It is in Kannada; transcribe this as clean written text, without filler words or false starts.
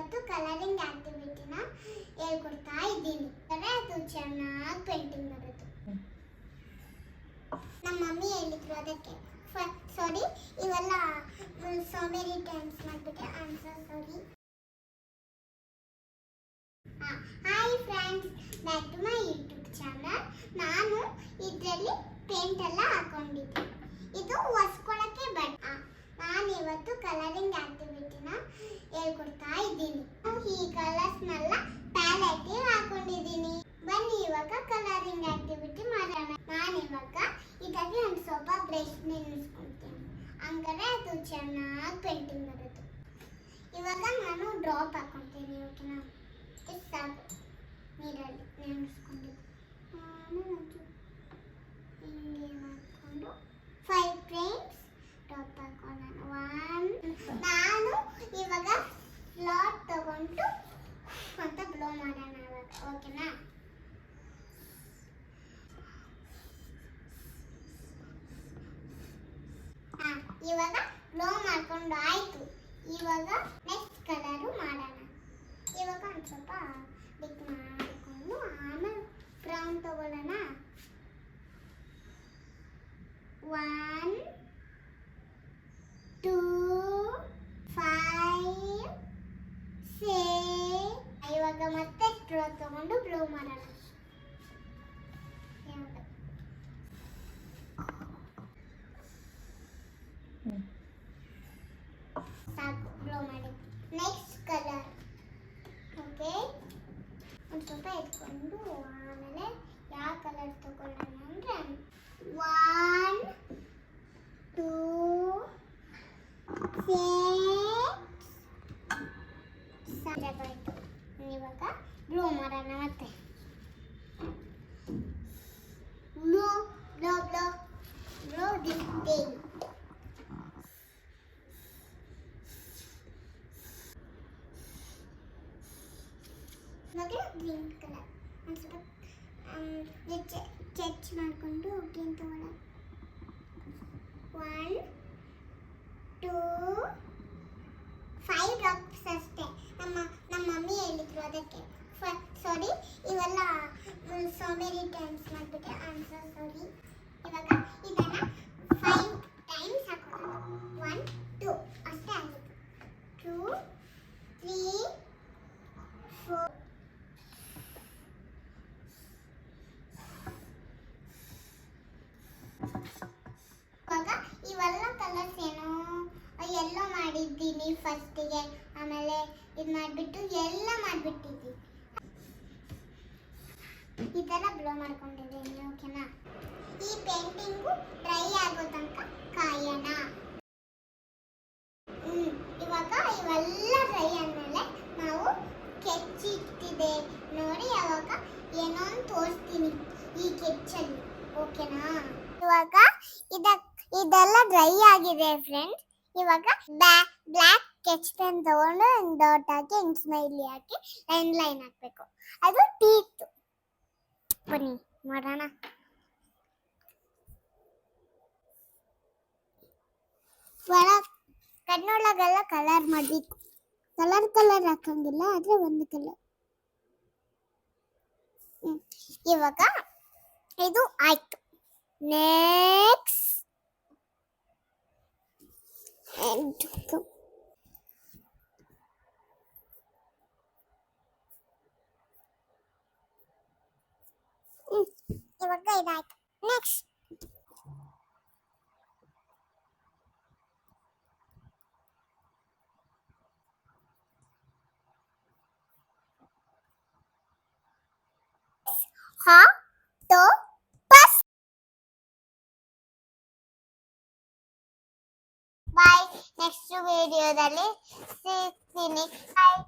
ಇವತ್ತು ಕಲರಿಂಗ್ ಆಕ್ಟಿವಿಟಿನ ಹೇಳ್ಕೊಡ್ತಾ ಇದ್ದೀನಿ. ಅದು ಚೆನ್ನಾಗಿ ಪೇಂಟಿಂಗ್ ಬರುತ್ತೆ. ನಮ್ಮ ಮಮ್ಮಿ ಹೇಳಿದ್ರು ಅದಕ್ಕೆ ಸಾರಿ, ಇವೆಲ್ಲ ಸೋ ಮೆನಿ ಟೈಮ್ಸ್ ಮಾಡಿಬಿಟ್ಟೆ. Answer sorry. Hi friends, back to my YouTube channel. ನಾನು ಇದರಲ್ಲಿ ಪೇಂಟ್ ಎಲ್ಲ ಹಾಕೊಂಡಿದ್ದೆ. ಇದು ಒರೆಸ್ಕೊಳ್ಳೋಕ್ಕೆ ಬಣ್ಣ. ನಾನು ಇವತ್ತು ಕಲರಿಂಗ್ ಆಕ್ಟಿವಿಟಿನ ಹೇಳ್ಕೊಡ್ತಾ ಇದ್ದೀನಿ. ಈ ಕಲರ್ಸ್ನೆಲ್ಲ ಪ್ಯಾಲೆಟ್ಗೆ ಹಾಕೊಂಡಿದ್ದೀನಿ. ಬನ್ನಿ ಇವಾಗ ಕಲರಿಂಗ್ ಆಕ್ಟಿವಿಟಿ ಮಾಡೋಣ. ನಾನು ಇವಾಗ ಇದಕ್ಕೆ ಒಂದು ಸ್ವಲ್ಪ ಬ್ರಷ್ ನೆನೆಸ್ಕೊಳ್ತೀನಿ, ಹಂಗಾರೆ ಅದು ಚೆನ್ನಾಗಿ ಪೇಂಟಿಂಗ್ ಬರುತ್ತೆ. ಇವಾಗ ನಾನು ಡ್ರಾಪ್ ಹಾಕೊಳ್ತೀನಿ. ಓಕೆನಾ? ಇಷ್ಟು ಸಾಕು. ನೀರಲ್ಲಿ ನೆನೆಸ್ಕೊಂಡು ಹಿಂಗೆ ಮಾಡಿಕೊಂಡು 5 ಫ್ರೇಮ್ಸ್ ಡ್ರಾಪ್ ಹಾಕೋಣ. ನಾನು ಇವಾಗ ಫ್ಲಾಟ್ ತಗೊಂಡು ಅಂತ ಬ್ಲೋ ಮಾಡೋಣ ಇವಾಗ. ಓಕೆನಾ? ಇವಾಗ ಬ್ಲೋ ಮಾಡ್ಕೊಂಡು ಆಯ್ತು. ಇವಾಗ ನೆಕ್ಸ್ಟ್ ಕಲರು ಮಾಡೋಣ. ಇವಾಗ ಒಂದು ಸ್ವಲ್ಪ ಬಿಕ್ ಮಾಡಿಕೊಂಡು ಆಮೇಲೆ ಬ್ರೌನ್ ತಗೊಳ್ಳೋಣ. 1 2 5 6. ಇವಾಗ ಮತ್ತೆ ಸ್ಟ್ರೋ ತಗೊಂಡು ಬ್ಲೋ ಮಾಡೋಣ. ಸಾಕು, ಬ್ಲೋ ಮಾಡಿ. Next colour. ಓಕೆ, ಒಂದು ಸ್ವಲ್ಪ ಎತ್ಕೊಂಡು ಆಮೇಲೆ ಯಾವ ಕಲರ್ ತಗೊಳ್ಳೋಣ ಅಂದರೆ 1 2 6 ಆಯಿತು. ಇವಾಗ ಬ್ಲೋ ಮಾಡೋಣ ಮತ್ತೆ. Blow blow blow blow this thing. ಇವಾಗ ಗ್ರೀನ್ ಕಲರ್ ಒಂದು ಸ್ವಲ್ಪ ಸ್ಕೆಚ್ ಮಾಡಿಕೊಂಡು ಗ್ರೀನ್ ತಗೊಳ್ಳೋಣ. 1 2 5 ಡ್ರಾಪ್ಸ್ ಅಷ್ಟೇ. ನಮ್ಮ ಮಮ್ಮಿ ಹೇಳಿದ್ರು ಅದಕ್ಕೆ ಸಾರಿ, ಇವೆಲ್ಲ ಸೋ ಮೆನಿ ಟೈಮ್ಸ್ ಮಾಡಿಬಿಟ್ಟೆ. ಆನ್ಸರ್ ಸಾರಿ. ಇವಾಗ ಇದನ್ನು 5 ಟೈಮ್ಸ್ ಹಾಕೋಣ. 1 2 ಅಷ್ಟೇ ಆಗಿತ್ತು. 2 3 4. ಇವಾಗ ಇವೆಲ್ಲ ಕಲರ್ಸ್ ಏನು ಎಲ್ಲೋ ಮಾಡಿದ್ದೀನಿ ಫಸ್ಟಿಗೆ, ಆಮೇಲೆ ಇದು ಮಾಡಿಬಿಟ್ಟು ಎಲ್ಲ ಮಾಡಿಬಿಟ್ಟಿದ್ದೀನಿ. ಈ ಥರ ಬ್ಲೋ ಮಾಡ್ಕೊಂಡಿದ್ದೀನಿ. ಓಕೆನಾ? ಈ ಪೇಂಟಿಂಗು ಡ್ರೈ ಆಗೋ ತನಕ ಕಾಯೋಣ. ಇವಾಗ ಇವೆಲ್ಲ ಡ್ರೈ ಆದಮೇಲೆ ನಾವು ಸ್ಕೆಚ್ ಇಟ್ಟಿದೆ ನೋಡಿ, ಅವಾಗ ಏನೋ ಒಂದು ತೋರಿಸ್ತೀನಿ ಈ ಸ್ಕೆಚ್ಚಲ್ಲಿ. ಓಕೆನಾ? ಇವಾಗ ಇದೆಲ್ಲ ಡ್ರೈ ಆಗಿದೆ ಫ್ರೆಂಡ್ಸ್. ಇವಾಗ ಬ್ಲ್ಯಾಕ್ ಸ್ಕೆಚ್ ಪೆನ್ ತಗೊಂಡು ಡಾಟ್ ಹಾಕಿ ಸ್ಮೈಲಿ ಹಾಕಿ ಲೈನ್ ಹಾಕಬೇಕು. ಅದು ಟೀತ್. ಬನ್ನಿ ಮಾಡೋಣ. ಕಣ್ಣೊಳಗೆಲ್ಲ ಕಲರ್ ಮಾಡಬೇಕು. ಕಲರ್ ಹಾಕಂಗಿಲ್ಲ, ಆದರೆ ಒಂದು ಕಲರ್. ಇವಾಗ ಇದು ಆಯ್ತು. ನೆಕ್ಸ್ಟ್ ಇವಾಗ ಇದಾಯ್ತು. ನೆಕ್ಸ್ಟ್ ಬಾಯ್. ನೆಕ್ಸ್ಟ್ ವಿಡಿಯೋದಲ್ಲಿ ಸಿಗ್ತೀನಿ. ಬಾಯ್.